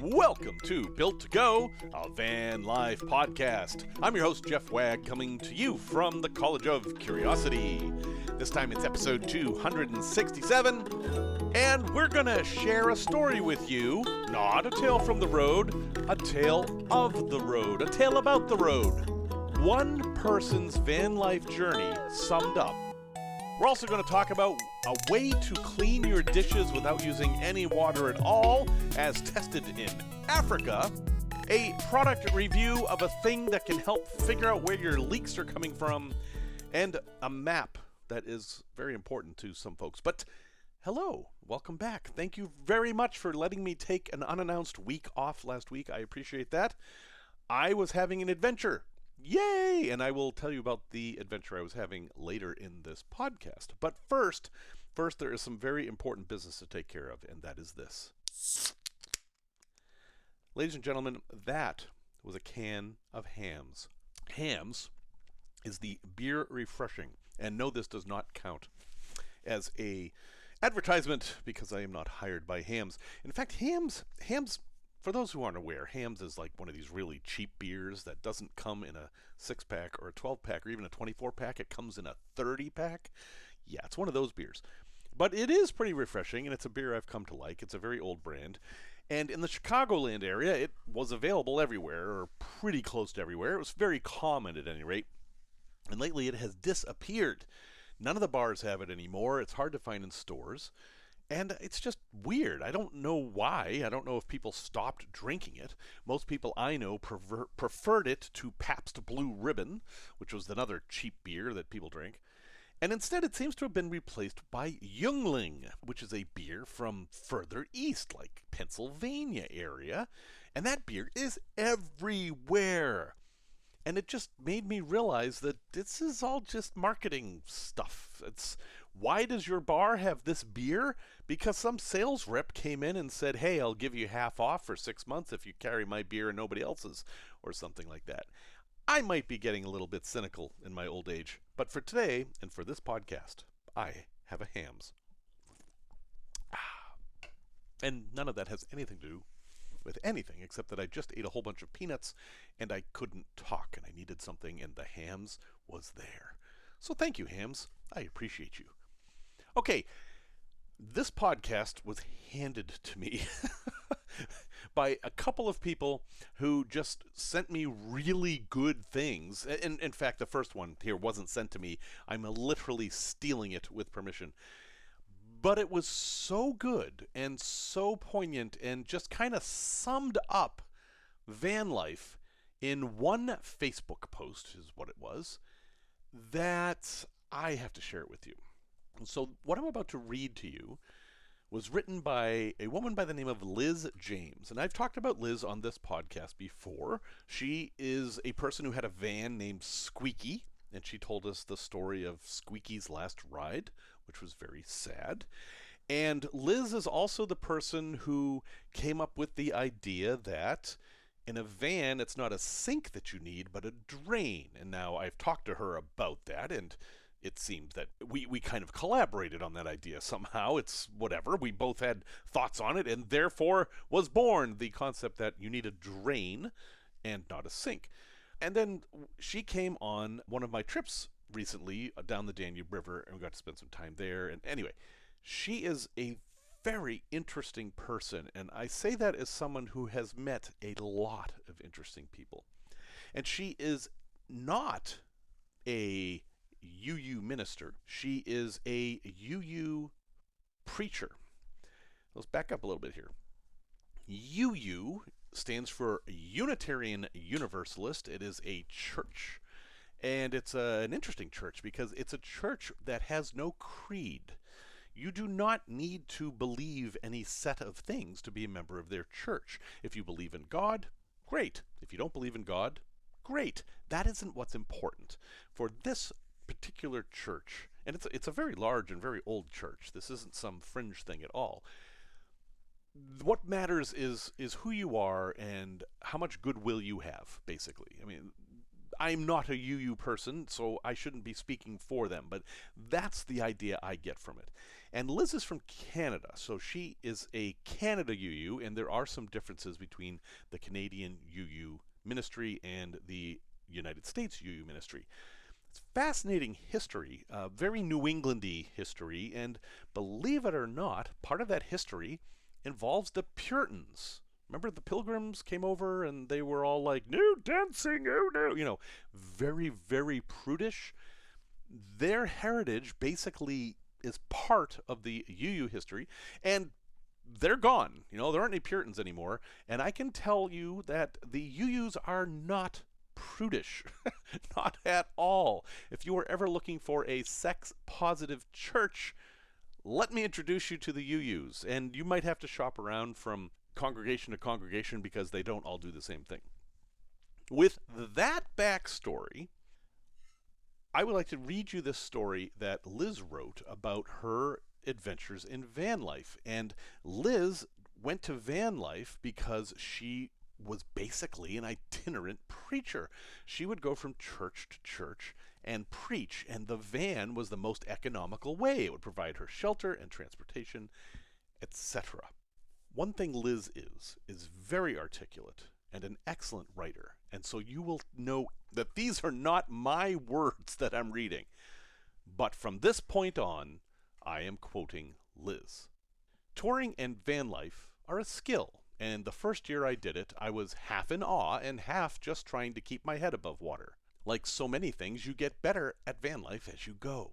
Welcome to Built to Go, a van life podcast. I'm your host, Jeff Wagg, coming to you from the College of Curiosity. This time it's episode 267, and we're going to share a story with you. Not a tale from the road, a tale of the road, a tale about the road. One person's van life journey summed up. We're also going to talk about a way to clean your dishes without using any water at all, as tested in Africa, a product review of a thing that can help figure out where your leaks are coming from, and a map that is very important to some folks. But hello, welcome back. Thank you very much for letting me take an unannounced week off last week. I appreciate that. I was having an adventure. Yay! And I will tell you about the adventure I was having later in this podcast. But first, there is some very important business to take care of, and that is this. Ladies and gentlemen, that was a can of Hamm's. Hamm's is the beer refreshing, and no, this does not count as a advertisement because I am not hired by Hamm's. In fact, Hamm's, for those who aren't aware, Hamm's is like one of these really cheap beers that doesn't come in a 6-pack or a 12-pack or even a 24-pack. It comes in a 30-pack. Yeah, it's one of those beers. But it is pretty refreshing, and it's a beer I've come to like. It's a very old brand. And in the Chicagoland area, it was available everywhere, or pretty close to everywhere. It was very common at any rate. And lately it has disappeared. None of the bars have it anymore. It's hard to find in stores. And it's just weird. I don't know why. I don't know if people stopped drinking it. Most people I know preferred it to Pabst Blue Ribbon, which was another cheap beer that people drink. And instead it seems to have been replaced by Yuengling, which is a beer from further east, like Pennsylvania area. And that beer is everywhere. And it just made me realize that this is all just marketing stuff. Why does your bar have this beer? Because some sales rep came in and said, hey, I'll give you half off for 6 months if you carry my beer and nobody else's, or something like that. I might be getting a little bit cynical in my old age, but for today and for this podcast, I have a Hamm's. And none of that has anything to do with anything except that I just ate a whole bunch of peanuts and I couldn't talk and I needed something, and the Hamm's was there. So thank you, Hamm's. I appreciate you. Okay, this podcast was handed to me by a couple of people who just sent me really good things. And in fact, the first one here wasn't sent to me. I'm literally stealing it with permission. But it was so good and so poignant and just kind of summed up van life in one Facebook post, is what it was, that I have to share it with you. So what I'm about to read to you was written by a woman by the name of Liz James. And I've talked about Liz on this podcast before. She is a person who had a van named Squeaky, and she told us the story of Squeaky's last ride, which was very sad. And Liz is also the person who came up with the idea that in a van, it's not a sink that you need, but a drain. And now I've talked to her about that, and it seemed that we kind of collaborated on that idea somehow. It's whatever. We both had thoughts on it, and therefore was born the concept that you need a drain and not a sink. And then she came on one of my trips recently down the Danube River, and we got to spend some time there. And anyway, she is a very interesting person, and I say that as someone who has met a lot of interesting people. And she is not a UU minister. She is a UU preacher. Let's back up a little bit here. UU stands for Unitarian Universalist. It is a church. And it's an interesting church because it's a church that has no creed. You do not need to believe any set of things to be a member of their church. If you believe in God, great. If you don't believe in God, great. That isn't what's important. For this particular church, and it's a very large and very old church. This isn't some fringe thing at all. What matters is who you are and how much goodwill you have, basically. I mean, I'm not a UU person, so I shouldn't be speaking for them, but that's the idea I get from it. And Liz is from Canada, so she is a Canada UU, and there are some differences between the Canadian UU ministry and the United States UU ministry. It's fascinating history, very New Englandy history, and believe it or not, part of that history involves the Puritans. Remember the Pilgrims came over and they were all like, no dancing, oh no, very, very prudish. Their heritage basically is part of the UU history, and they're gone. There aren't any Puritans anymore, and I can tell you that the UUs are not prudish. Not at all. If you are ever looking for a sex-positive church, let me introduce you to the UUs, and you might have to shop around from congregation to congregation because they don't all do the same thing. With that backstory, I would like to read you this story that Liz wrote about her adventures in van life. And Liz went to van life because she was basically an itinerant preacher. She would go from church to church and preach, and the van was the most economical way. It would provide her shelter and transportation, etc. One thing Liz is very articulate and an excellent writer, and so you will know that these are not my words that I'm reading. But from this point on, I am quoting Liz. Touring and van life are a skill, and the first year I did it, I was half in awe and half just trying to keep my head above water. Like so many things, you get better at van life as you go.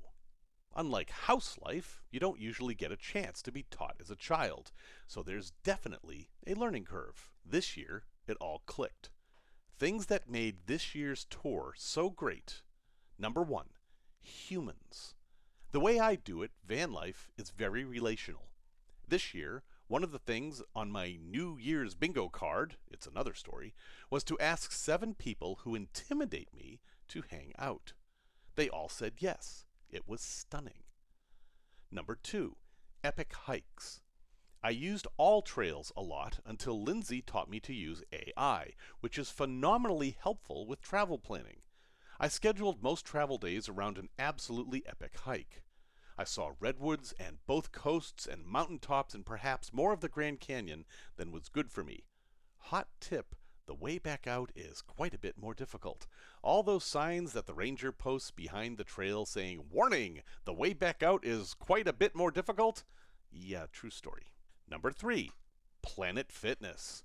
Unlike house life, you don't usually get a chance to be taught as a child, so there's definitely a learning curve. This year, it all clicked. Things that made this year's tour so great. Number one, humans. The way I do it, van life, is very relational. This year, one of the things on my New Year's bingo card, it's another story, was to ask 7 people who intimidate me to hang out. They all said yes. It was stunning. Number 2, epic hikes. I used all trails a lot until Lindsay taught me to use AI, which is phenomenally helpful with travel planning. I scheduled most travel days around an absolutely epic hike. I saw redwoods and both coasts and mountaintops and perhaps more of the Grand Canyon than was good for me. Hot tip, the way back out is quite a bit more difficult. All those signs that the ranger posts behind the trail saying, "Warning, the way back out is quite a bit more difficult." Yeah, true story. Number 3, Planet Fitness.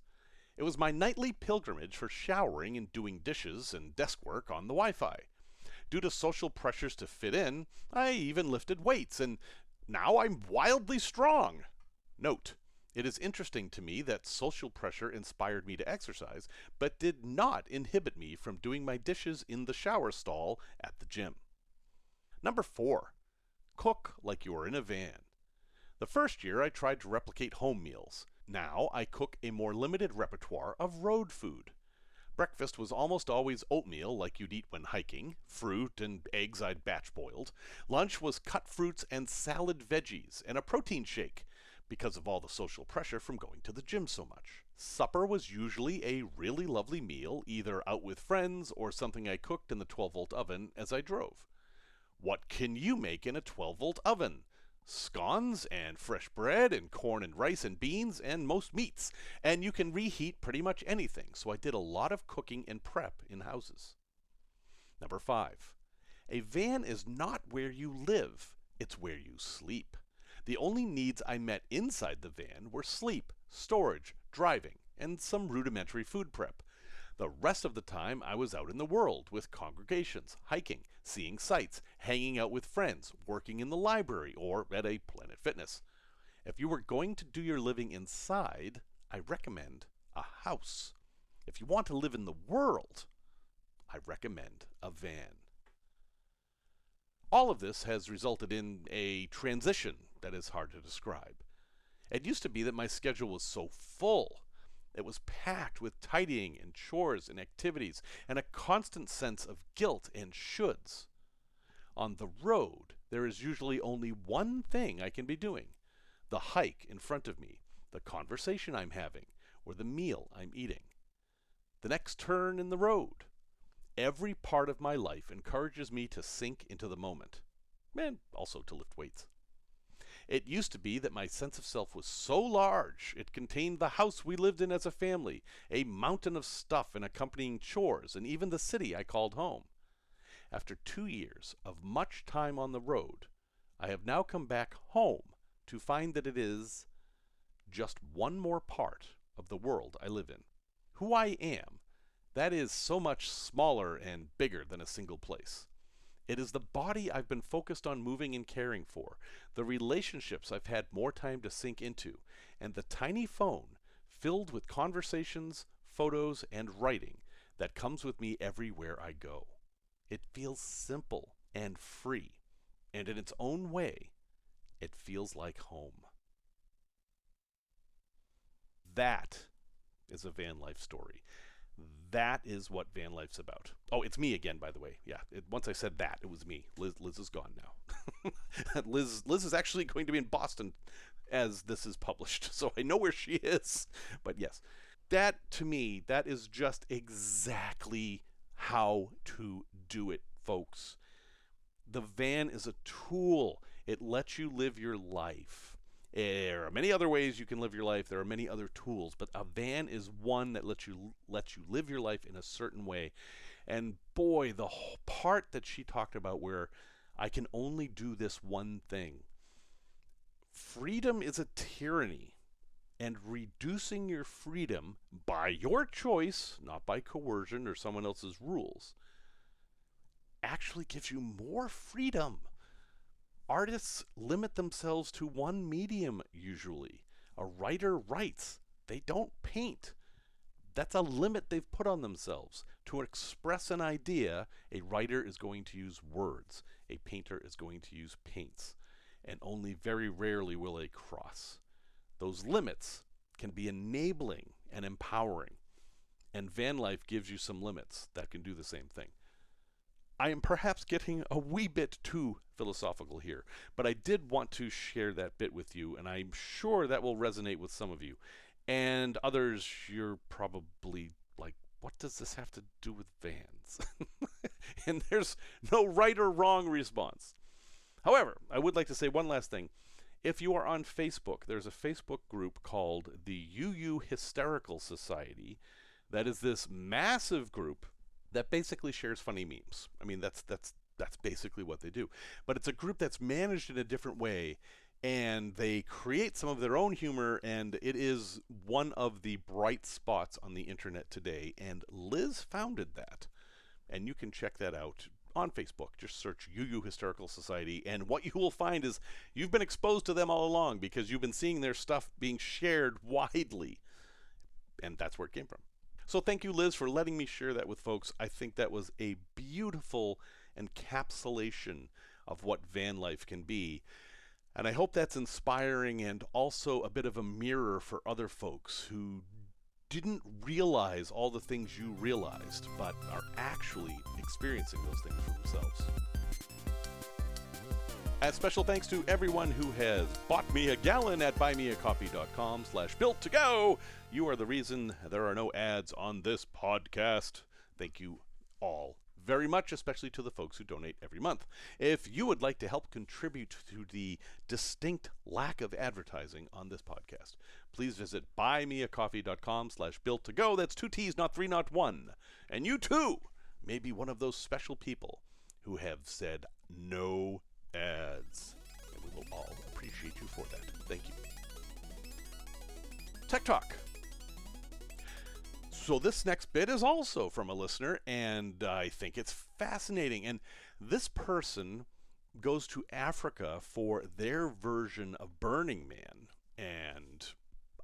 It was my nightly pilgrimage for showering and doing dishes and desk work on the Wi-Fi. Due to social pressures to fit in, I even lifted weights, and now I'm wildly strong. Note, it is interesting to me that social pressure inspired me to exercise, but did not inhibit me from doing my dishes in the shower stall at the gym. Number 4, cook like you are in a van. The first year I tried to replicate home meals. Now I cook a more limited repertoire of road food. Breakfast was almost always oatmeal like you'd eat when hiking, fruit and eggs I'd batch boiled. Lunch was cut fruits and salad veggies, and a protein shake, because of all the social pressure from going to the gym so much. Supper was usually a really lovely meal, either out with friends or something I cooked in the 12-volt oven as I drove. What can you make in a 12-volt oven? Scones and fresh bread and corn and rice and beans and most meats, and you can reheat pretty much anything, so I did a lot of cooking and prep in houses. Number 5, a van is not where you live, it's where you sleep. The only needs I met inside the van were sleep, storage, driving, and some rudimentary food prep. The rest of the time I was out in the world with congregations, hiking, seeing sights, hanging out with friends, working in the library, or at a Planet Fitness. If you were going to do your living inside, I recommend a house. If you want to live in the world, I recommend a van. All of this has resulted in a transition that is hard to describe. It used to be that my schedule was so full. It was packed with tidying and chores and activities and a constant sense of guilt and shoulds. On the road, there is usually only one thing I can be doing: the hike in front of me, the conversation I'm having, or the meal I'm eating. The next turn in the road. Every part of my life encourages me to sink into the moment, and also to lift weights. It used to be that my sense of self was so large, it contained the house we lived in as a family, a mountain of stuff and accompanying chores, and even the city I called home. After 2 years of much time on the road, I have now come back home to find that it is just one more part of the world I live in. Who I am, that is so much smaller and bigger than a single place. It is the body I've been focused on moving and caring for, the relationships I've had more time to sink into, and the tiny phone filled with conversations, photos, and writing that comes with me everywhere I go. It feels simple and free, and in its own way, it feels like home. That is a van life story. That is what van life's about. Oh, it's me again, by the way. Yeah, once I said that, it was me. Liz is gone now. Liz is actually going to be in Boston as this is published, so I know where she is. But yes, that to me, that is just exactly how to do it, folks. The van is a tool. It lets you live your life. There are many other ways you can live your life. There are many other tools, but a van is one that lets you live your life in a certain way. And boy, the whole part that she talked about where I can only do this one thing. Freedom is a tyranny, and reducing your freedom by your choice, not by coercion or someone else's rules, actually gives you more freedom. Artists limit themselves to one medium usually. A writer writes. They don't paint. That's a limit they've put on themselves. To express an idea, a writer is going to use words. A painter is going to use paints. And only very rarely will they cross. Those limits can be enabling and empowering. And van life gives you some limits that can do the same thing. I am perhaps getting a wee bit too philosophical here, but I did want to share that bit with you, and I'm sure that will resonate with some of you. And others, you're probably like, what does this have to do with vans? And there's no right or wrong response. However, I would like to say one last thing. If you are on Facebook, there's a Facebook group called the UU Hysterical Society that is this massive group that basically shares funny memes. I mean, that's basically what they do. But it's a group that's managed in a different way, and they create some of their own humor, and it is one of the bright spots on the internet today. And Liz founded that. And you can check that out on Facebook. Just search UU Hysterical Society, and what you will find is you've been exposed to them all along because you've been seeing their stuff being shared widely. And that's where it came from. So thank you, Liz, for letting me share that with folks. I think that was a beautiful encapsulation of what van life can be. And I hope that's inspiring and also a bit of a mirror for other folks who didn't realize all the things you realized, but are actually experiencing those things for themselves. A special thanks to everyone who has bought me a gallon at buymeacoffee.com/built-to-go. You are the reason there are no ads on this podcast. Thank you all very much, especially to the folks who donate every month. If you would like to help contribute to the distinct lack of advertising on this podcast, please visit buymeacoffee.com/built-to-go. That's 2 T's, not 3, not 1. And you too may be one of those special people who have said no ads. And we will all appreciate you for that. Thank you. Tech Talk. So this next bit is also from a listener, and I think it's fascinating. And this person goes to Africa for their version of Burning Man, and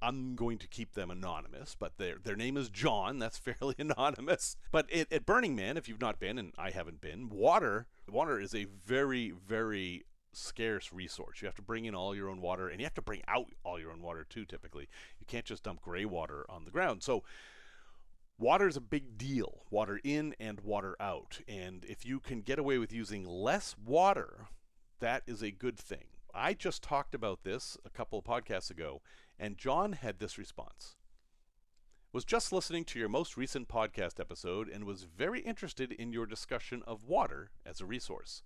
I'm going to keep them anonymous, but their name is John. That's fairly anonymous. But at Burning Man, if you've not been, and I haven't been, water is a very, very scarce resource. You have to bring in all your own water, and you have to bring out all your own water too, typically. You can't just dump gray water on the ground. So water is a big deal, water in and water out. And if you can get away with using less water, that is a good thing. I just talked about this a couple of podcasts ago, and John had this response. Was just listening to your most recent podcast episode and was very interested in your discussion of water as a resource.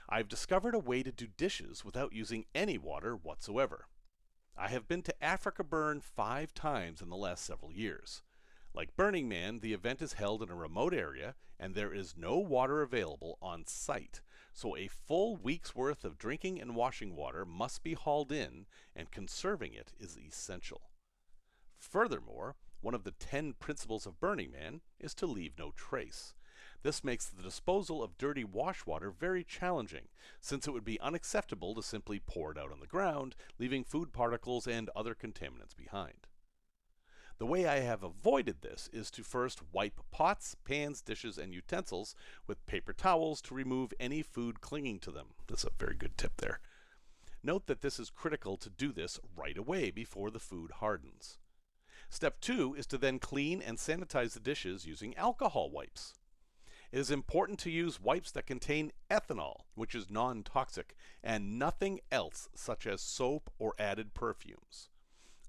I've discovered a way to do dishes without using any water whatsoever. I have been to Africa Burn 5 times in the last several years. Like Burning Man, the event is held in a remote area and there is no water available on site, so a full week's worth of drinking and washing water must be hauled in, and conserving it is essential. Furthermore, one of the 10 principles of Burning Man is to leave no trace. This makes the disposal of dirty wash water very challenging, since it would be unacceptable to simply pour it out on the ground, leaving food particles and other contaminants behind. The way I have avoided this is to first wipe pots, pans, dishes, and utensils with paper towels to remove any food clinging to them. That's a very good tip there. Note that this is critical to do this right away before the food hardens. Step 2 is to then clean and sanitize the dishes using alcohol wipes. It is important to use wipes that contain ethanol, which is non-toxic, and nothing else such as soap or added perfumes.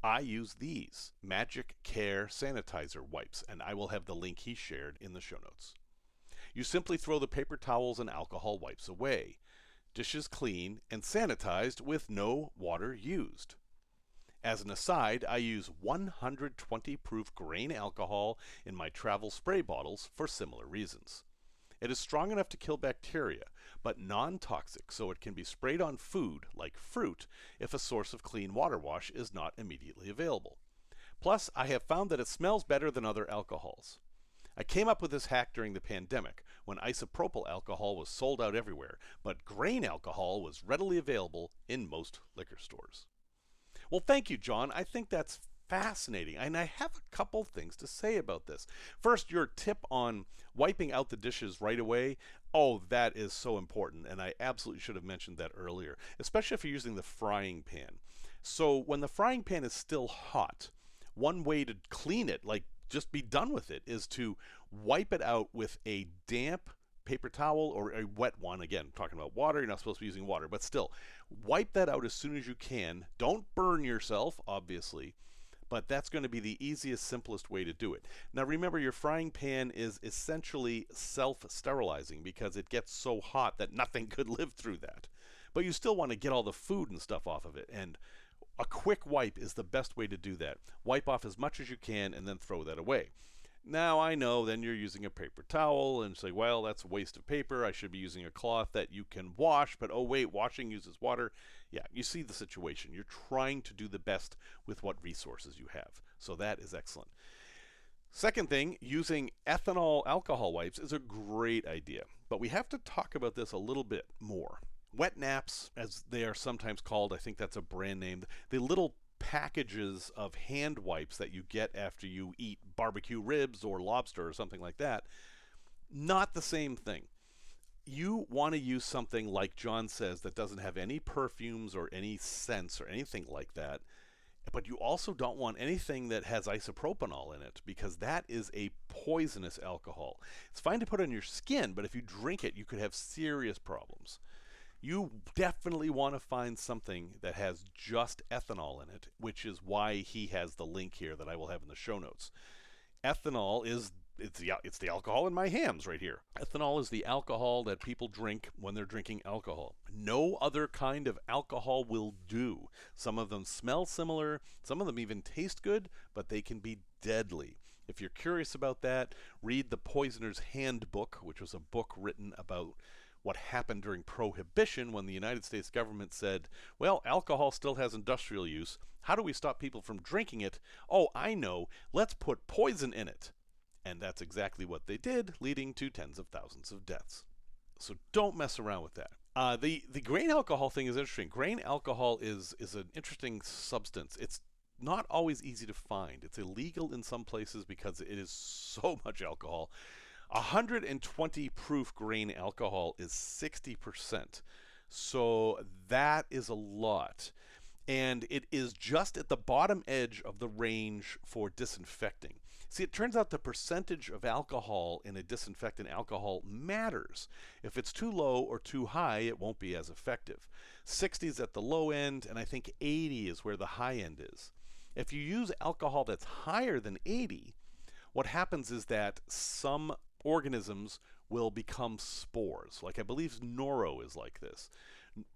I use these MagiCare sanitizer wipes, and I will have the link he shared in the show notes. You simply throw the paper towels and alcohol wipes away. Dishes clean and sanitized with no water used. As an aside, I use 120 proof grain alcohol in my travel spray bottles for similar reasons. It is strong enough to kill bacteria, but non-toxic, so it can be sprayed on food, like fruit, if a source of clean water wash is not immediately available. Plus, I have found that it smells better than other alcohols. I came up with this hack during the pandemic, when isopropyl alcohol was sold out everywhere, but grain alcohol was readily available in most liquor stores. Well, thank you, John. I think that's fascinating, and I have a couple things to say about this. First, your tip on wiping out the dishes right away. Oh, that is so important, and I absolutely should have mentioned that earlier, especially if you're using the frying pan. So when the frying pan is still hot, one way to clean it, like just be done with it, is to wipe it out with a damp paper towel or a wet one. Again, talking about water, you're not supposed to be using water, but still, wipe that out as soon as you can. Don't burn yourself, obviously, but that's going to be the easiest, simplest way to do it. Now remember, your frying pan is essentially self-sterilizing because it gets so hot that nothing could live through that. But you still want to get all the food and stuff off of it, and a quick wipe is the best way to do that. Wipe off as much as you can and then throw that away. Now I know then you're using a paper towel and say, well, that's a waste of paper. I should be using a cloth that you can wash, but oh wait, washing uses water. Yeah, you see the situation. You're trying to do the best with what resources you have. So that is excellent. Second thing, using ethanol alcohol wipes is a great idea, but we have to talk about this a little bit more. Wet naps, as they are sometimes called, I think that's a brand name, the little packages of hand wipes that you get after you eat barbecue ribs or lobster or something like that, not the same thing. You want to use something like John says that doesn't have any perfumes or any scents or anything like that, but you also don't want anything that has isopropanol in it, because that is a poisonous alcohol. It's fine to put on your skin, but if you drink it, you could have serious problems. You definitely want to find something that has just ethanol in it, which is why he has the link here that I will have in the show notes. Ethanol is it's the alcohol in my hands right here. Ethanol is the alcohol that people drink when they're drinking alcohol. No other kind of alcohol will do. Some of them smell similar, some of them even taste good, but they can be deadly. If you're curious about that, read The Poisoner's Handbook, which was a book written about what happened during Prohibition, when the United States government said, well, alcohol still has industrial use. How do we stop people from drinking it? Oh, I know. Let's put poison in it. And that's exactly what they did, leading to tens of thousands of deaths. So don't mess around with that. The grain alcohol thing is interesting. Grain alcohol is an interesting substance. It's not always easy to find. It's illegal in some places because it is so much alcohol. 120 proof grain alcohol is 60%. So that is a lot. And it is just at the bottom edge of the range for disinfecting. See, it turns out the percentage of alcohol in a disinfectant alcohol matters. If it's too low or too high, it won't be as effective. 60 is at the low end, and I think 80 is where the high end is. If you use alcohol that's higher than 80, what happens is that some organisms will become spores. Like I believe noro is like this.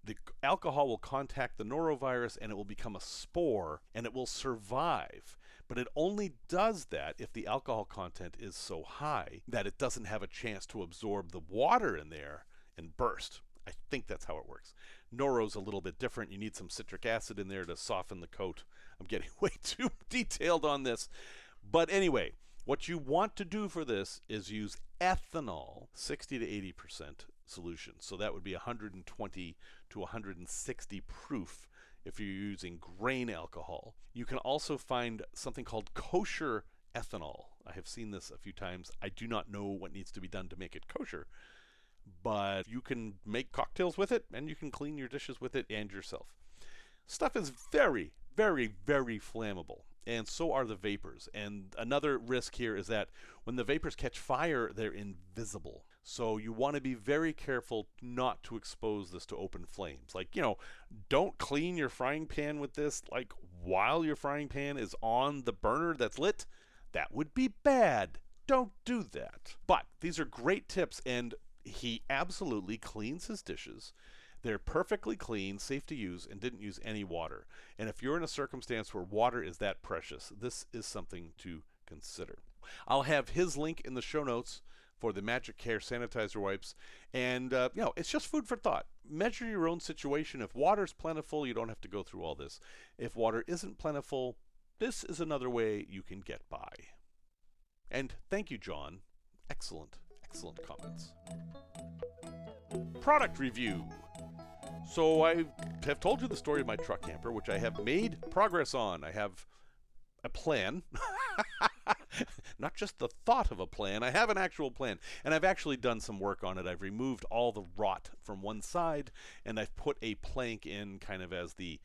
The alcohol will contact the norovirus and it will become a spore and it will survive. But it only does that if the alcohol content is so high that it doesn't have a chance to absorb the water in there and burst. I think that's how it works. Noro's a little bit different. You need some citric acid in there to soften the coat. I'm getting way too detailed on this. But anyway, what you want to do for this is use ethanol, 60 to 80% solution. So that would be 120 to 160 proof if you're using grain alcohol. You can also find something called kosher ethanol. I have seen this a few times. I do not know what needs to be done to make it kosher, but you can make cocktails with it and you can clean your dishes with it and yourself. Stuff is very, very, very flammable, and so are the vapors. And another risk here is that when the vapors catch fire, they're invisible. So you want to be very careful not to expose this to open flames. Like, don't clean your frying pan with this, like, while your frying pan is on the burner that's lit. That would be bad. Don't do that. But these are great tips, and he absolutely cleans his dishes. They're perfectly clean, safe to use, and didn't use any water. And if you're in a circumstance where water is that precious, this is something to consider. I'll have his link in the show notes for the MagiCare sanitizer wipes. And, it's just food for thought. Measure your own situation. If water's plentiful, you don't have to go through all this. If water isn't plentiful, this is another way you can get by. And thank you, John. Excellent, excellent comments. Product review. So I have told you the story of my truck camper, which I have made progress on. I have a plan. Not just the thought of a plan. I have an actual plan. And I've actually done some work on it. I've removed all the rot from one side, and I've put a plank in kind of as the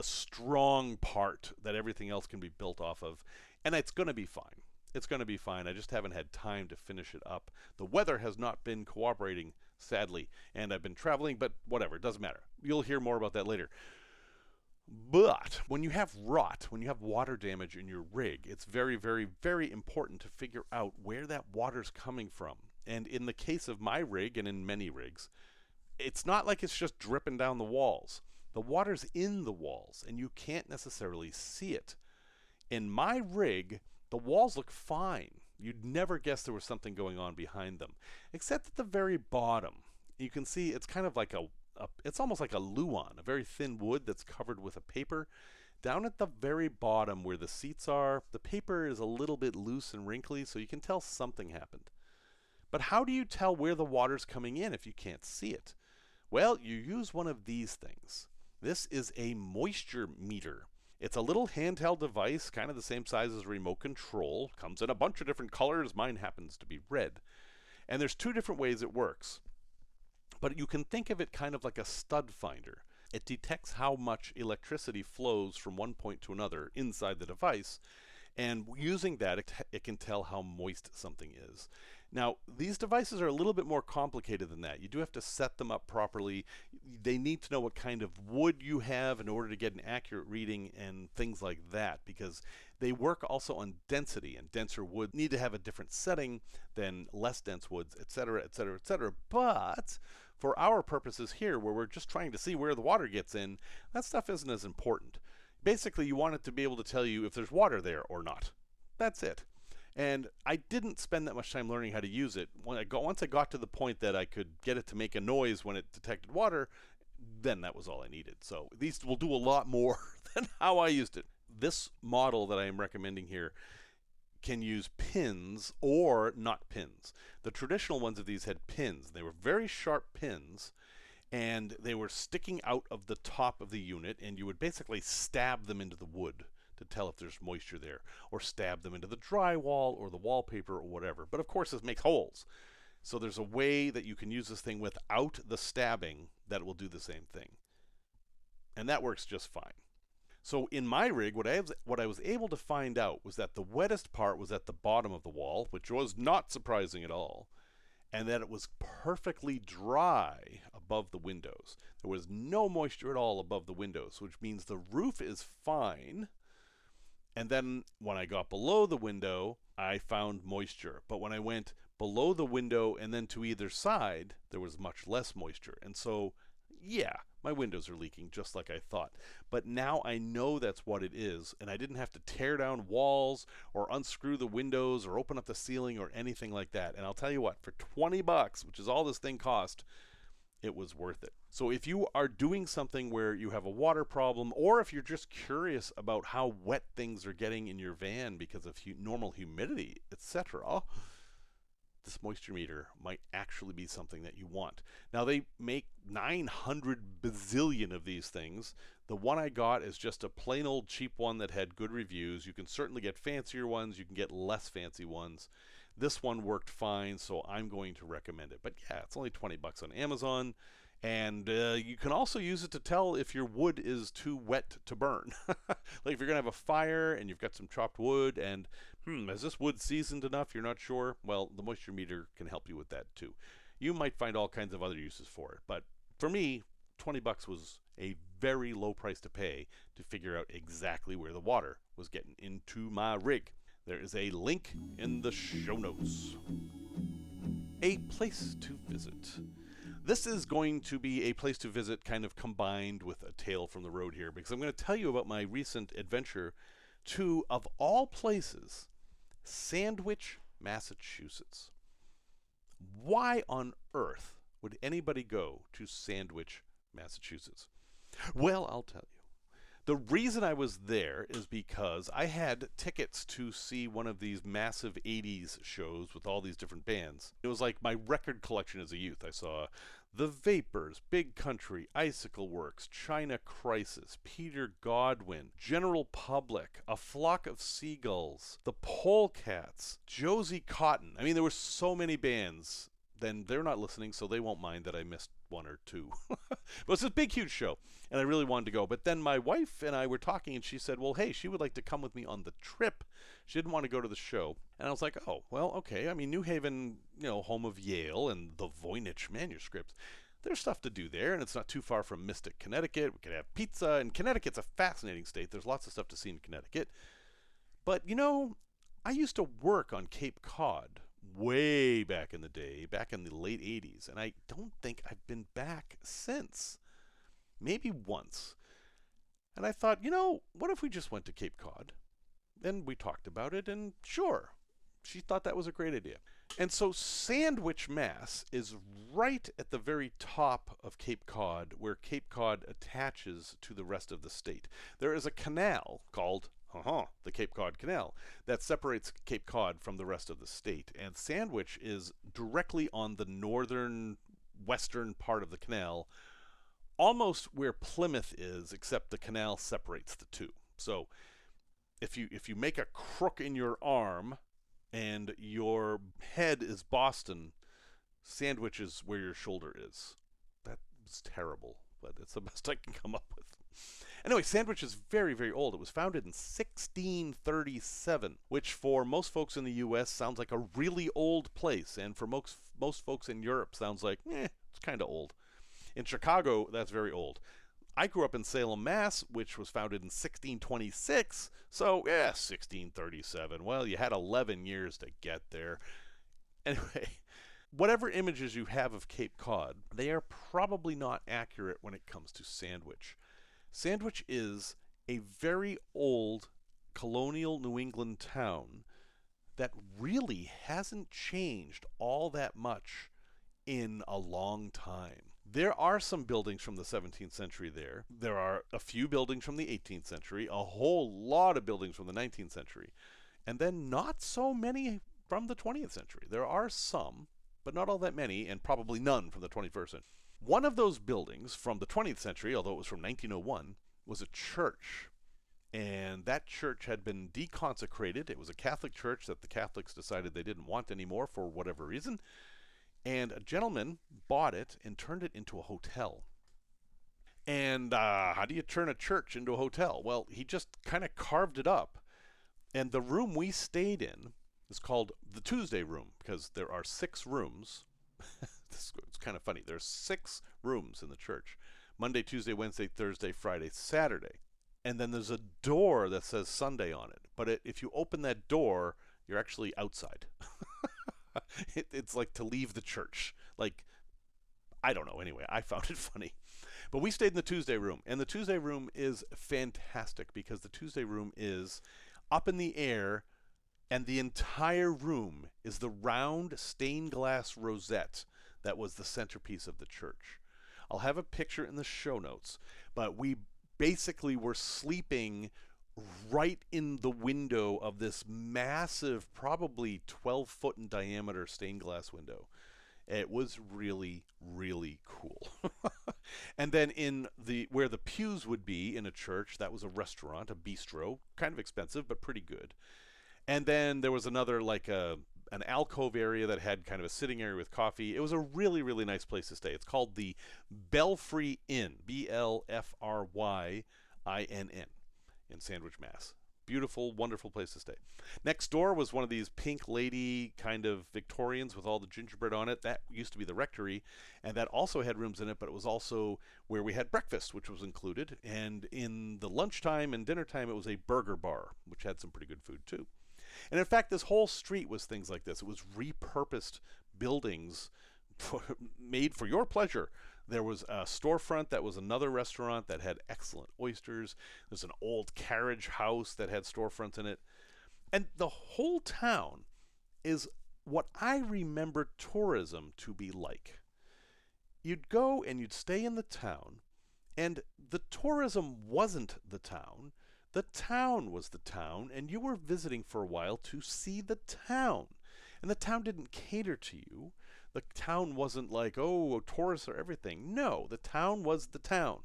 strong part that everything else can be built off of. And it's going to be fine. It's going to be fine. I just haven't had time to finish it up. The weather has not been cooperating, sadly, and I've been traveling, but whatever, it doesn't matter. You'll hear more about that later. But when you have rot, when you have water damage in your rig, it's very, very, very important to figure out where that water's coming from. And in the case of my rig, and in many rigs, it's not like it's just dripping down the walls. The water's in the walls, and you can't necessarily see it. In my rig, the walls look fine. You'd never guess there was something going on behind them, except at the very bottom. You can see it's kind of like it's almost like a luan, a very thin wood that's covered with a paper. Down at the very bottom where the seats are, the paper is a little bit loose and wrinkly, so you can tell something happened. But how do you tell where the water's coming in if you can't see it? Well, you use one of these things. This is a moisture meter. It's a little handheld device, kind of the same size as a remote control. Comes in a bunch of different colors. Mine happens to be red. And there's two different ways it works. But you can think of it kind of like a stud finder. It detects how much electricity flows from one point to another inside the device. And using that, it can tell how moist something is. Now, these devices are a little bit more complicated than that. You do have to set them up properly. They need to know what kind of wood you have in order to get an accurate reading and things like that, because they work also on density, and denser wood need to have a different setting than less dense woods, etc., etc., etc. But for our purposes here, where we're just trying to see where the water gets in, that stuff isn't as important. Basically, you want it to be able to tell you if there's water there or not. That's it. And I didn't spend that much time learning how to use it. Once I got to the point that I could get it to make a noise when it detected water, then that was all I needed. So these will do a lot more than how I used it. This model that I am recommending here can use pins or not pins. The traditional ones of these had pins. They were very sharp pins, and they were sticking out of the top of the unit, and you would basically stab them into the wood to tell if there's moisture there, or stab them into the drywall or the wallpaper or whatever. But of course this makes holes. So there's a way that you can use this thing without the stabbing that will do the same thing. And that works just fine. So in my rig, what I was able to find out was that the wettest part was at the bottom of the wall, which was not surprising at all, and that it was perfectly dry above the windows. There was no moisture at all above the windows, which means the roof is fine. And then when I got below the window, I found moisture. But when I went below the window and then to either side, there was much less moisture. And so, yeah, my windows are leaking just like I thought. But now I know that's what it is, and I didn't have to tear down walls or unscrew the windows or open up the ceiling or anything like that. And I'll tell you what, for 20 bucks, which is all this thing cost, it was worth it. So if you are doing something where you have a water problem, or if you're just curious about how wet things are getting in your van because of normal humidity, etc., this moisture meter might actually be something that you want. Now, they make 900 bazillion of these things. The one I got is just a plain old cheap one that had good reviews. You can certainly get fancier ones. You can get less fancy ones. This one worked fine, so I'm going to recommend it. But yeah, it's only 20 bucks on Amazon. And you can also use it to tell if your wood is too wet to burn. Like if you're going to have a fire and you've got some chopped wood and, is this wood seasoned enough? You're not sure? Well, the moisture meter can help you with that too. You might find all kinds of other uses for it. But for me, 20 bucks was a very low price to pay to figure out exactly where the water was getting into my rig. There is a link in the show notes. A place to visit. This is going to be a place to visit kind of combined with a tale from the road here, because I'm going to tell you about my recent adventure to, of all places, Sandwich, Massachusetts. Why on earth would anybody go to Sandwich, Massachusetts? Well, I'll tell you. The reason I was there is because I had tickets to see one of these massive 80s shows with all these different bands. It was like my record collection as a youth. I saw The Vapors, Big Country, Icicle Works, China Crisis, Peter Godwin, General Public, A Flock of Seagulls, The Polecats, Josie Cotton. I mean, there were so many bands. Then they're not listening, so they won't mind that I missed one or two. But it's a big, huge show, and I really wanted to go. But then my wife and I were talking, and she said, well, hey, she would like to come with me on the trip. She didn't want to go to the show. And I was like, oh, well, okay. I mean, New Haven, home of Yale and the Voynich manuscripts. There's stuff to do there, and it's not too far from Mystic, Connecticut. We could have pizza, and Connecticut's a fascinating state. There's lots of stuff to see in Connecticut. But, I used to work on Cape Cod way back in the day, back in the late 80s, and I don't think I've been back since. Maybe once. And I thought, what if we just went to Cape Cod? Then we talked about it, and sure, she thought that was a great idea. And so Sandwich, Mass is right at the very top of Cape Cod, where Cape Cod attaches to the rest of the state. There is a canal called the Cape Cod Canal that separates Cape Cod from the rest of the state. And Sandwich is directly on the northern western part of the canal, almost where Plymouth is, except the canal separates the two. So if you make a crook in your arm and your head is Boston, Sandwich is where your shoulder is. That was terrible, but it's the best I can come up with. Anyway, Sandwich is very, very old. It was founded in 1637, which for most folks in the U.S. sounds like a really old place, and for most folks in Europe sounds like, it's kind of old. In Chicago, that's very old. I grew up in Salem, Mass., which was founded in 1626, so 1637. Well, you had 11 years to get there. Anyway, whatever images you have of Cape Cod, they are probably not accurate when it comes to Sandwich. Sandwich is a very old colonial New England town that really hasn't changed all that much in a long time. There are some buildings from the 17th century there. There are a few buildings from the 18th century, a whole lot of buildings from the 19th century, and then not so many from the 20th century. There are some, but not all that many, and probably none from the 21st century. One of those buildings from the 20th century, although it was from 1901, was a church. And that church had been deconsecrated. It was a Catholic church that the Catholics decided they didn't want anymore for whatever reason. And a gentleman bought it and turned it into a hotel. And how do you turn a church into a hotel? Well, he just kind of carved it up. And the room we stayed in is called the Tuesday room, because there are 6 rooms. It's kind of funny. There's 6 rooms in the church. Monday, Tuesday, Wednesday, Thursday, Friday, Saturday. and then there's a door that says Sunday on it. But if you open that door, you're actually outside. It's like to leave the church. Like, I don't know. Anyway, I found it funny. But we stayed in the Tuesday room, and the Tuesday room is fantastic because the Tuesday room is up in the air, and the entire room is the round stained glass rosette that was the centerpiece of the church. I'll have a picture in the show notes, but we basically were sleeping right in the window of this massive, probably 12-foot in diameter stained glass window. It was really, really cool. And then in the where the pews would be in a church, that was a restaurant, a bistro, kind of expensive but pretty good. And then there was another like an alcove area that had kind of a sitting area with coffee. It was a really, really nice place to stay. It's called the Belfry Inn, Belfryinn, in Sandwich, Mass. Beautiful, wonderful place to stay. Next door was one of these pink lady kind of Victorians with all the gingerbread on it. That used to be the rectory, and that also had rooms in it, but it was also where we had breakfast, which was included. And in the lunchtime and dinner time, it was a burger bar, which had some pretty good food too. And in fact, this whole street was things like this. It was repurposed buildings made for your pleasure. There was a storefront that was another restaurant that had excellent oysters. There's an old carriage house that had storefronts in it. And the whole town is what I remember tourism to be like. You'd go and you'd stay in the town, and the tourism wasn't the town. The town was the town, and you were visiting for a while to see the town. And the town didn't cater to you. The town wasn't like, oh, tourists are everything. No, the town was the town.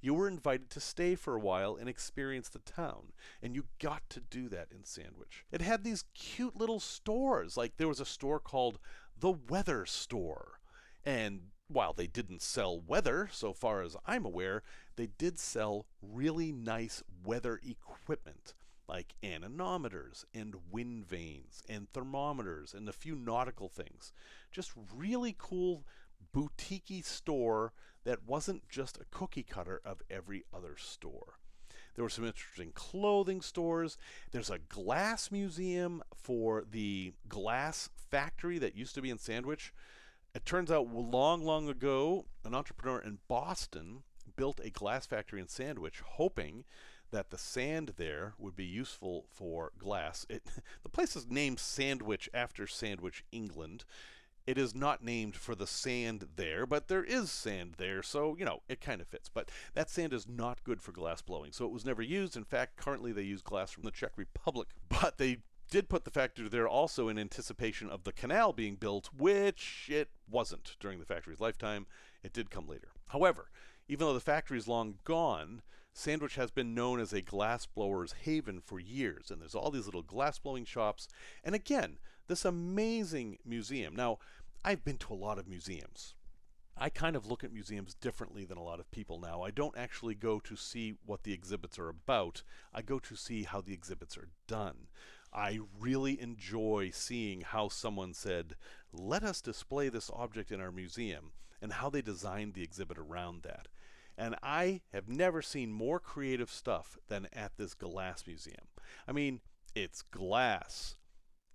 You were invited to stay for a while and experience the town. And you got to do that in Sandwich. It had these cute little stores. Like there was a store called the Weather Store. And while they didn't sell weather, so far as I'm aware, they did sell really nice weather equipment, like anemometers and wind vanes and thermometers and a few nautical things. Just really cool boutique-y store that wasn't just a cookie cutter of every other store. There were some interesting clothing stores. There's a glass museum for the glass factory that used to be in Sandwich. It turns out long, long ago, an entrepreneur in Boston built a glass factory in Sandwich, hoping that the sand there would be useful for glass. The place is named Sandwich after Sandwich, England. It is not named for the sand there, but there is sand there, so, it kind of fits. But that sand is not good for glass blowing, so it was never used. In fact, currently they use glass from the Czech Republic. But they did put the factory there also in anticipation of the canal being built, which it wasn't during the factory's lifetime. It did come later. However, even though the factory is long gone, Sandwich has been known as a glass blower's haven for years, and there's all these little glass blowing shops. And again, this amazing museum. Now, I've been to a lot of museums. I kind of look at museums differently than a lot of people now. I don't actually go to see what the exhibits are about. I go to see how the exhibits are done. I really enjoy seeing how someone said, let us display this object in our museum, and how they designed the exhibit around that. And I have never seen more creative stuff than at this glass museum. I mean, it's glass.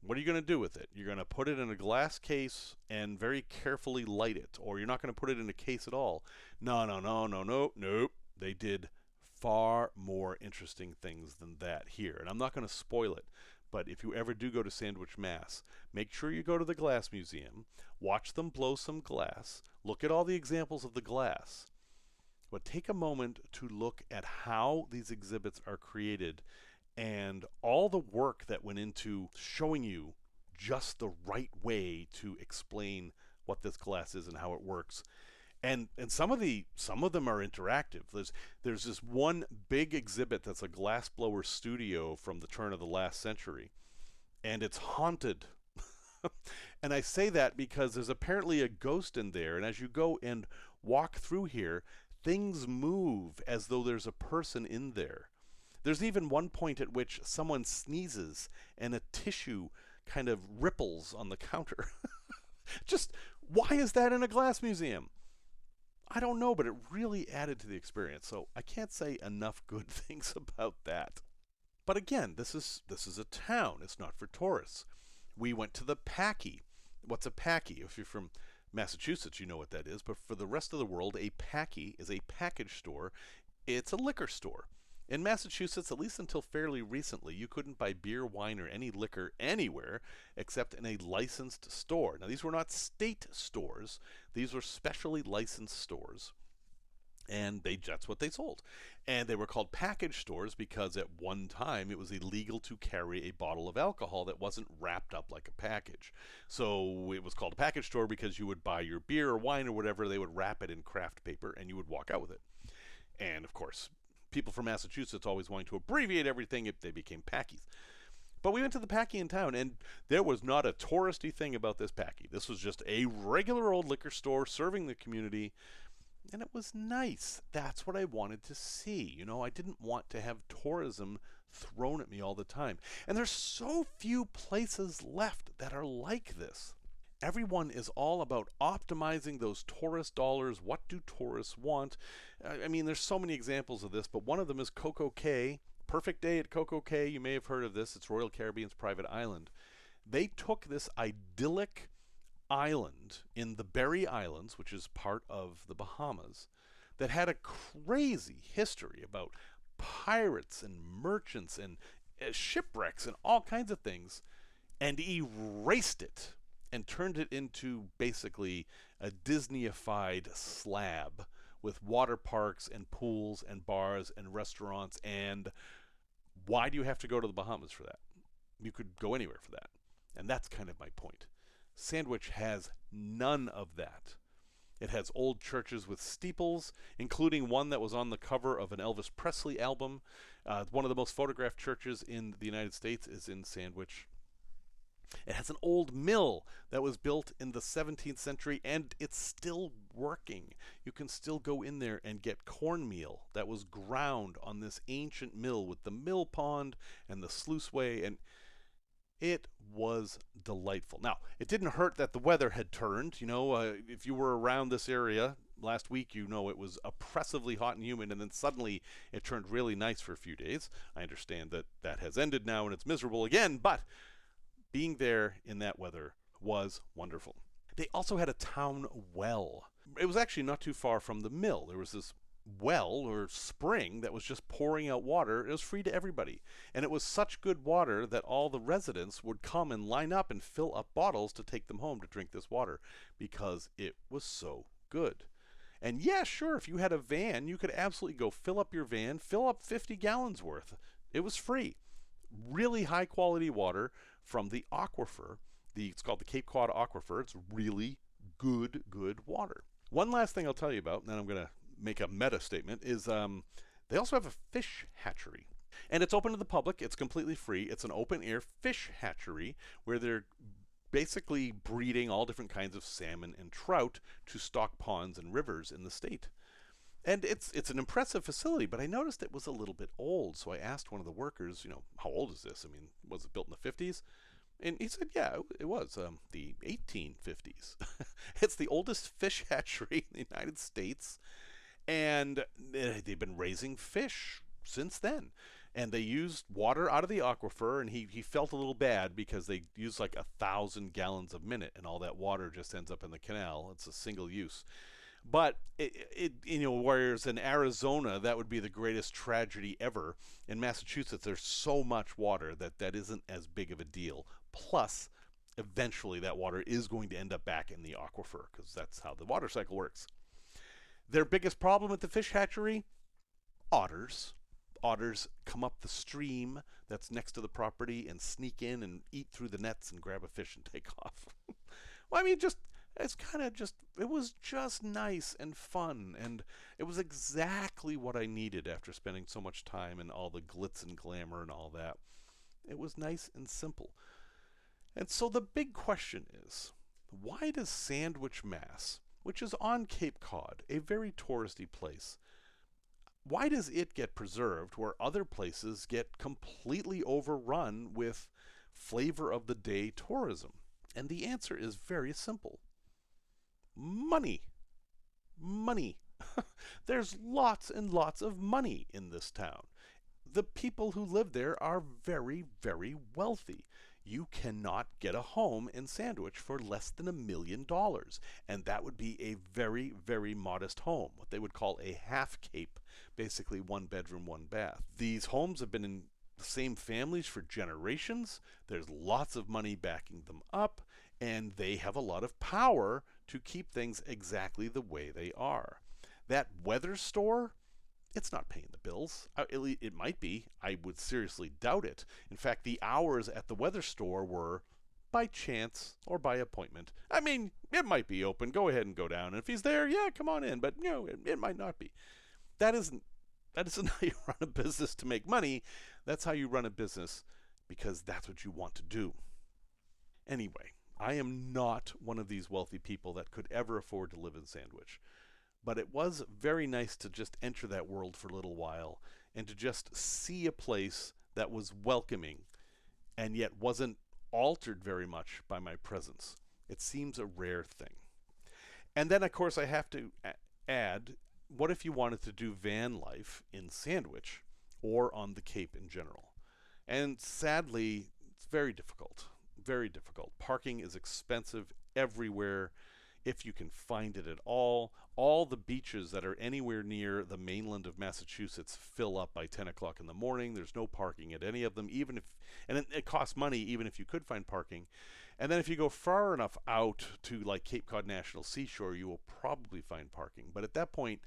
What are you going to do with it? You're going to put it in a glass case and very carefully light it, or you're not going to put it in a case at all. Nope. They did far more interesting things than that here, and I'm not going to spoil it. But if you ever do go to Sandwich, Mass, make sure you go to the Glass Museum, watch them blow some glass, look at all the examples of the glass, but take a moment to look at how these exhibits are created and all the work that went into showing you just the right way to explain what this glass is and how it works. And some of them are interactive. There's this one big exhibit that's a glassblower studio from the turn of the last century, and it's haunted. And I say that because there's apparently a ghost in there, and as you go and walk through here, things move as though there's a person in there. There's even one point at which someone sneezes and a tissue kind of ripples on the counter. Just, why is that in a glass museum? I don't know, but it really added to the experience. So I can't say enough good things about that. But again, this is a town. It's not for tourists. We went to the Packy. What's a Packy? If you're from Massachusetts, you know what that is. But for the rest of the world, a Packy is a package store. It's a liquor store. In Massachusetts, at least until fairly recently, you couldn't buy beer, wine, or any liquor anywhere except in a licensed store. Now, these were not state stores, these were specially licensed stores. And that's what they sold. And they were called package stores because at one time it was illegal to carry a bottle of alcohol that wasn't wrapped up like a package. So it was called a package store because you would buy your beer or wine or whatever, they would wrap it in craft paper and you would walk out with it. And of course, people from Massachusetts always wanting to abbreviate everything if they became Packies. But we went to the Packy in town, and there was not a touristy thing about this Packy. This was just a regular old liquor store serving the community, and it was nice. That's what I wanted to see. I didn't want to have tourism thrown at me all the time. And there's so few places left that are like this. Everyone is all about optimizing those tourist dollars. What do tourists want? I mean, there's so many examples of this, but one of them is Coco Cay. Perfect Day at Coco Cay. You may have heard of this. It's Royal Caribbean's private island. They took this idyllic island in the Berry Islands, which is part of the Bahamas, that had a crazy history about pirates and merchants and shipwrecks and all kinds of things, and erased it and turned it into basically a Disneyified slab with water parks and pools and bars and restaurants. And why do you have to go to the Bahamas for that? You could go anywhere for that. And that's kind of my point. Sandwich has none of that. It has old churches with steeples, including one that was on the cover of an Elvis Presley album. One of the most photographed churches in the United States is in Sandwich. It has an old mill that was built in the 17th century, and it's still working. You can still go in there and get cornmeal that was ground on this ancient mill with the mill pond and the sluiceway, and it was delightful. Now, it didn't hurt that the weather had turned. If you were around this area last week, it was oppressively hot and humid, and then suddenly it turned really nice for a few days. I understand that that has ended now and it's miserable again, but being there in that weather was wonderful. They also had a town well. It was actually not too far from the mill. There was this well or spring that was just pouring out water. It was free to everybody. And it was such good water that all the residents would come and line up and fill up bottles to take them home to drink this water because it was so good. And yeah, sure, if you had a van, you could absolutely go fill up your van, fill up 50 gallons worth. It was free. Really high quality water from the aquifer. It's called the Cape Cod Aquifer. It's really good water. One last thing I'll tell you about, and then I'm going to make a meta statement, is they also have a fish hatchery. And it's open to the public. It's completely free. It's an open air fish hatchery where they're basically breeding all different kinds of salmon and trout to stock ponds and rivers in the state. And it's an impressive facility, but I noticed it was a little bit old. So I asked one of the workers, how old is this? I mean, was it built in the 50s? And he said, yeah, it was the 1850s. It's the oldest fish hatchery in the United States. And they've been raising fish since then. And they used water out of the aquifer, and he felt a little bad because they use like 1,000 gallons a minute, and all that water just ends up in the canal. It's a single use. But whereas in Arizona, that would be the greatest tragedy ever. In Massachusetts, there's so much water that isn't as big of a deal. Plus, eventually that water is going to end up back in the aquifer because that's how the water cycle works. Their biggest problem at the fish hatchery? Otters. Otters come up the stream that's next to the property and sneak in and eat through the nets and grab a fish and take off. Well, I mean, it was just nice and fun, and it was exactly what I needed after spending so much time in all the glitz and glamour and all that. It was nice and simple. And so the big question is, why does Sandwich, Mass., which is on Cape Cod, a very touristy place, why does it get preserved where other places get completely overrun with flavor of the day tourism? And the answer is very simple. Money. Money. There's lots and lots of money in this town. The people who live there are very, very wealthy. You cannot get a home in Sandwich for less than $1 million, and that would be a very, very modest home, what they would call a half cape, basically one bedroom, one bath. These homes have been in the same families for generations. There's lots of money backing them up, and they have a lot of power to keep things exactly the way they are. That weather store, it's not paying the bills. It might be. I would seriously doubt it. In fact, the hours at the weather store were by chance or by appointment. I mean, it might be open. Go ahead and go down. And if he's there, yeah, come on in. But it might not be. That isn't that isn't how you run a business to make money. That's how you run a business because that's what you want to do. Anyway, I am not one of these wealthy people that could ever afford to live in Sandwich. But it was very nice to just enter that world for a little while and to just see a place that was welcoming and yet wasn't altered very much by my presence. It seems a rare thing. And then, of course, I have to add, what if you wanted to do van life in Sandwich or on the Cape in general? And sadly, it's very difficult. Very difficult. Parking is expensive everywhere if you can find it at all. All the beaches that are anywhere near the mainland of Massachusetts fill up by 10 o'clock in the morning. There's no parking at any of them, even if, and it costs money even if you could find parking. And then if you go far enough out to like Cape Cod National Seashore, you will probably find parking. But at that point,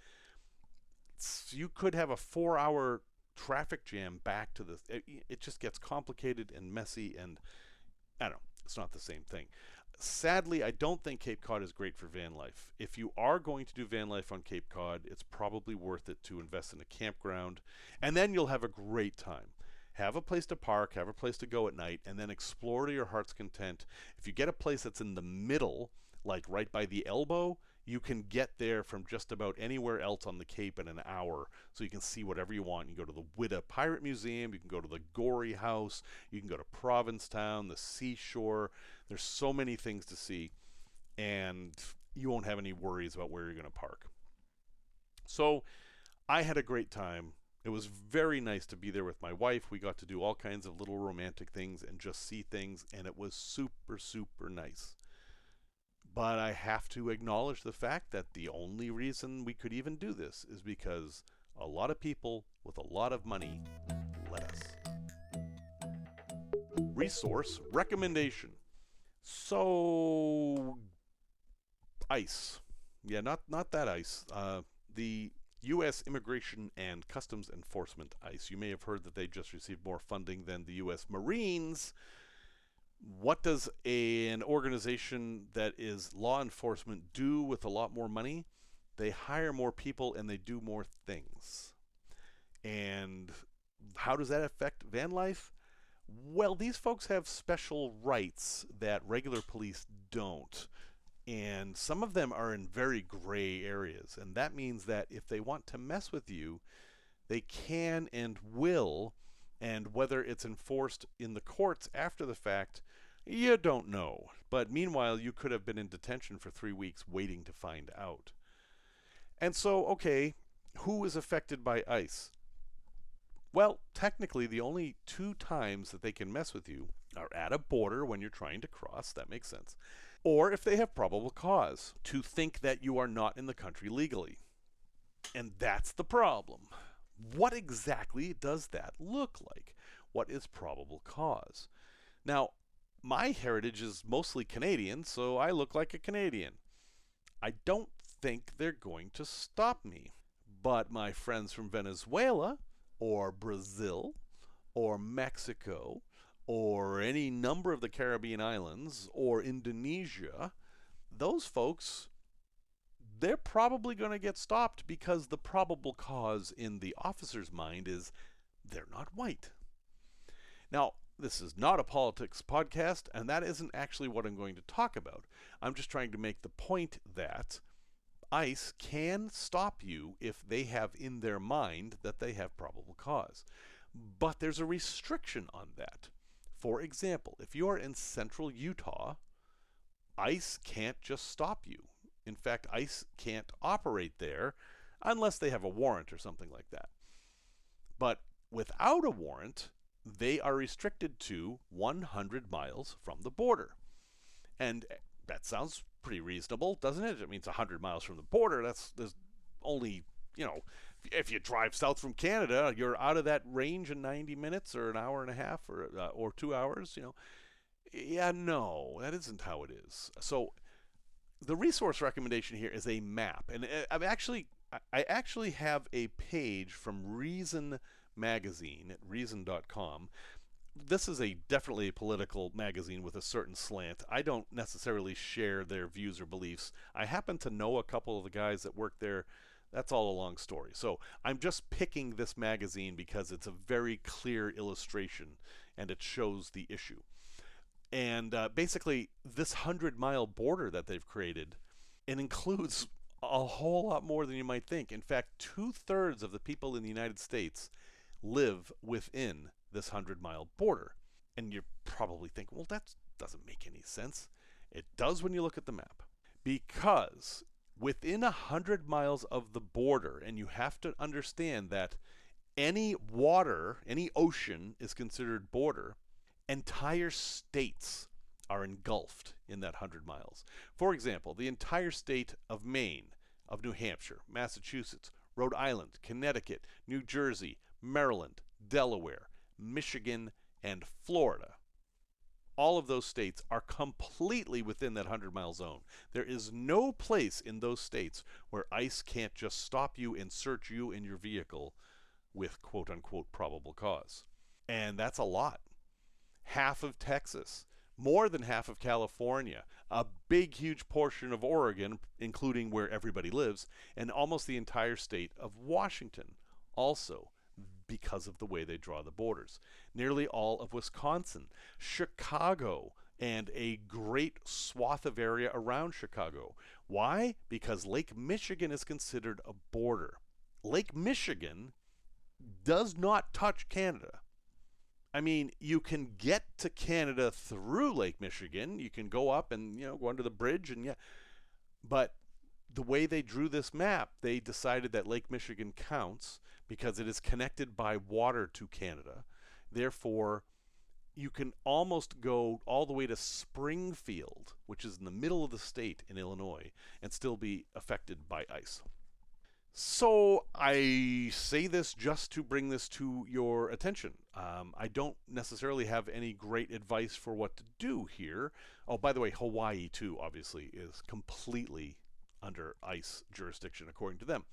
you could have a 4-hour traffic jam back to the, it just gets complicated and messy, and I don't know, it's not the same thing. Sadly, I don't think Cape Cod is great for van life. If you are going to do van life on Cape Cod, it's probably worth it to invest in a campground, and then you'll have a great time. Have a place to park, have a place to go at night, and then explore to your heart's content. If you get a place that's in the middle, like right by the elbow, you can get there from just about anywhere else on the Cape in an hour. So you can see whatever you want. You can go to the Whydah Pirate Museum, you can go to the Gorey House, you can go to Provincetown, the seashore. There's so many things to see, and you won't have any worries about where you're going to park. So I had a great time. It was very nice to be there with my wife. We got to do all kinds of little romantic things and just see things, and it was super, super nice. But I have to acknowledge the fact that the only reason we could even do this is because a lot of people with a lot of money let us. Resource recommendation. So, ICE. Yeah, not that ICE. The U.S. Immigration and Customs Enforcement, ICE. You may have heard that they just received more funding than the U.S. Marines. What does an organization that is law enforcement do with a lot more money? They hire more people and they do more things. And how does that affect van life? Well, these folks have special rights that regular police don't. And some of them are in very gray areas. And that means that if they want to mess with you, they can and will. And whether it's enforced in the courts after the fact, you don't know. But meanwhile, you could have been in detention for 3 weeks waiting to find out. And so, okay, who is affected by ICE? Well, technically, the only 2 times that they can mess with you are at a border when you're trying to cross. That makes sense. Or if they have probable cause to think that you are not in the country legally. And that's the problem. What exactly does that look like? What is probable cause? Now, my heritage is mostly Canadian, so I look like a Canadian. I don't think they're going to stop me. But my friends from Venezuela, or Brazil, or Mexico, or any number of the Caribbean islands, or Indonesia, those folks, they're probably going to get stopped because the probable cause in the officer's mind is they're not white. Now, this is not a politics podcast, and that isn't actually what I'm going to talk about. I'm just trying to make the point that ICE can stop you if they have in their mind that they have probable cause. But there's a restriction on that. For example, if you are in central Utah, ICE can't just stop you. In fact, ICE can't operate there unless they have a warrant or something like that. But without a warrant, they are restricted to 100 miles from the border. And that sounds pretty reasonable, doesn't it? I mean, it's 100 miles from the border. There's only, if you drive south from Canada, you're out of that range in 90 minutes or an hour and a half or 2 hours, Yeah, no, that isn't how it is. So the resource recommendation here is a map. And I actually have a page from Reason magazine at reason.com. This is definitely a political magazine with a certain slant. I don't necessarily share their views or beliefs. I happen to know a couple of the guys that work there. That's all a long story. So I'm just picking this magazine because it's a very clear illustration and it shows the issue. And basically, this 100-mile border that they've created, it includes a whole lot more than you might think. In fact, 2/3 of the people in the United States live within this 100-mile border. And you're probably thinking, well, that doesn't make any sense. It does when you look at the map. Because within 100 miles of the border, and you have to understand that any water, any ocean is considered border, entire states are engulfed in that 100 miles. For example, the entire state of Maine, of New Hampshire, Massachusetts, Rhode Island, Connecticut, New Jersey, Maryland, Delaware, Michigan, and Florida. All of those states are completely within that 100-mile zone. There is no place in those states where ICE can't just stop you and search you and your vehicle with quote-unquote probable cause. And that's a lot. Half of Texas, more than half of California, a big, huge portion of Oregon, including where everybody lives, and almost the entire state of Washington, also because of the way they draw the borders. Nearly all of Wisconsin, Chicago, and a great swath of area around Chicago. Why? Because Lake Michigan is considered a border. Lake Michigan does not touch Canada. I mean, you can get to Canada through Lake Michigan. You can go up and, go under the bridge and but the way they drew this map, they decided that Lake Michigan counts because it is connected by water to Canada. Therefore, you can almost go all the way to Springfield, which is in the middle of the state in Illinois, and still be affected by ICE. So I say this just to bring this to your attention. I don't necessarily have any great advice for what to do here. Oh, by the way, Hawaii, too, obviously, is completely under ICE jurisdiction, according to them.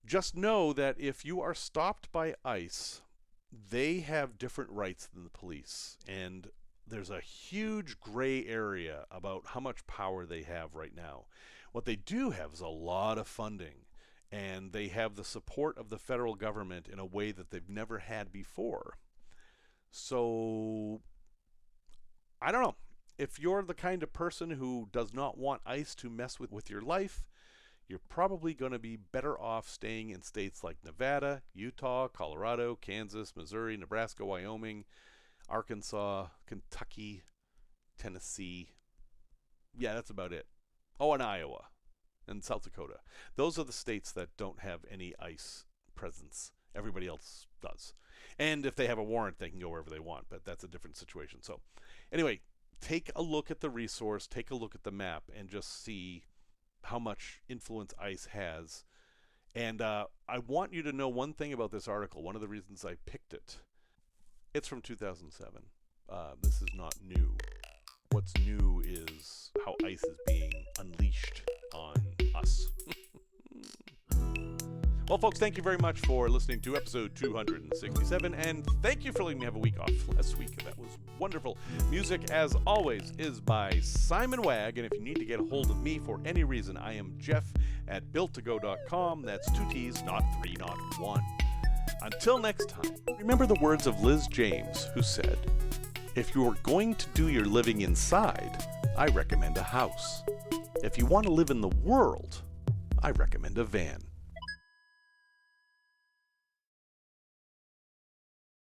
Just know that if you are stopped by ICE, they have different rights than the police. And there's a huge gray area about how much power they have right now. What they do have is a lot of funding, and they have the support of the federal government in a way that they've never had before. So, I don't know. If you're the kind of person who does not want ICE to mess with your life, you're probably going to be better off staying in states like Nevada, Utah, Colorado, Kansas, Missouri, Nebraska, Wyoming, Arkansas, Kentucky, Tennessee. Yeah, that's about it. Oh, and Iowa and South Dakota. Those are the states that don't have any ICE presence. Everybody else does. And if they have a warrant, they can go wherever they want, but that's a different situation. So anyway, take a look at the resource, take a look at the map, and just see how much influence ICE has. And I want you to know one thing about this article. One of the reasons I picked it, it's from 2007. This is not new. What's new is how ICE is being unleashed on us. Well, folks, thank you very much for listening to episode 267, and thank you for letting me have a week off last week. That was wonderful. Music, as always, is by Simon Wagg, and if you need to get a hold of me for any reason, I am Jeff at builttogo.com. That's 2 T's, not 3, not 1. Until next time, remember the words of Liz James, who said, "If you're going to do your living inside, I recommend a house. If you want to live in the world, I recommend a van."